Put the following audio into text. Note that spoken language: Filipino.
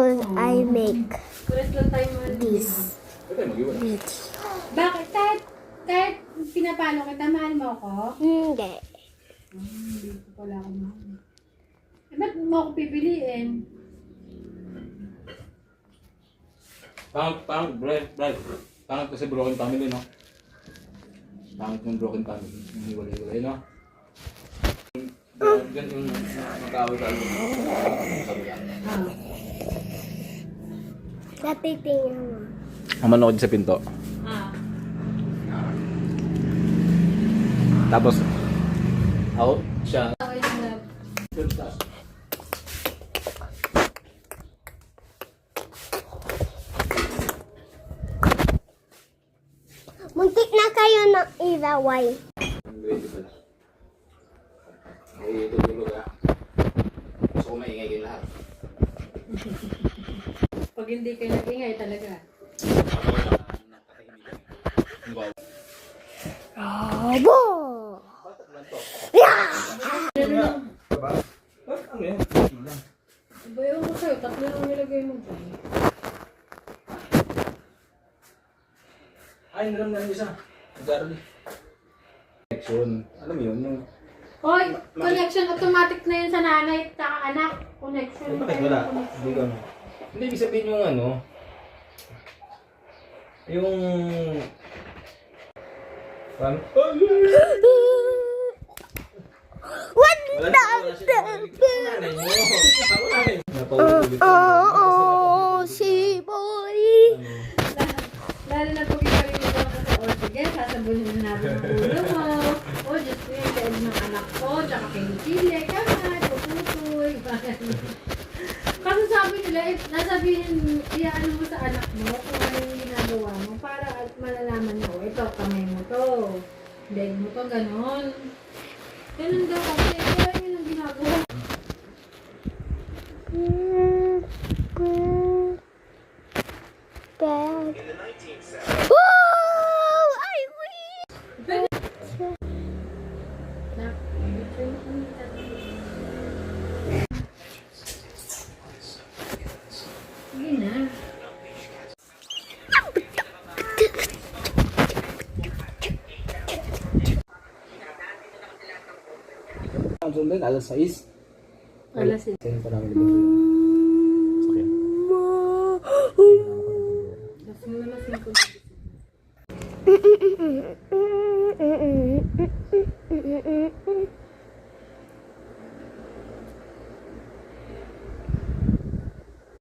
because I make Kulit lang tayo mga this Mag-iwan. video. Bakit? Kahit pinapalo kita, mahal mo ako? Hindi. Hindi ko pala ako mahal. Eh, ba't mo ako pipiliin? Pangit kasi broken family, no? Pangit yung broken family. Yung hiwalay-hiwalay, no? Gan yung magkawal-kawal. Natitingnan mo. Manood sa pinto. Tapos, out siya. Okay na. Muntik na kayo ng iraway. Ang grade pala. Ay, tutulog ah. Gusto ko maingay kayo lahat. Pag hindi kayo nag-ingay talaga. Abo! Ano yan? Bayaw mo sa'yo, tatlo lang nilagay mo dyan. Ay, naram na yung isa. Nag-aaral. Connection. Alam mo yun, yung... Hoy, connection automatic na yun sa nanay at anak. Connection. Bakit wala? Hindi ko ano. Hindi, ibig sabihin yung ano... Yung... Paano? What Wala the? siya. Nanay mo. Ako nanay mo. Napaulit-ulit. Oh, si boy. Lalo na pag ikalimutan ko sa o sige, sasabunin na natin ang ulo mo. O, Diyos ko yung kail ng anak ko, tsaka kinikili, kamay, puputoy. Kasi sabi nila, nasabihin, iyaano mo sa anak mo kung ano yung ginagawa mo para malalaman niya, o ito, kamay mo to, leg mo to, ganon. Ganun daw kasi, kaya yun ang ginagawa. Dad. Oh, I win. Sige na. Ang sundin, alas 6. Alas 6. Sino pa namin libang?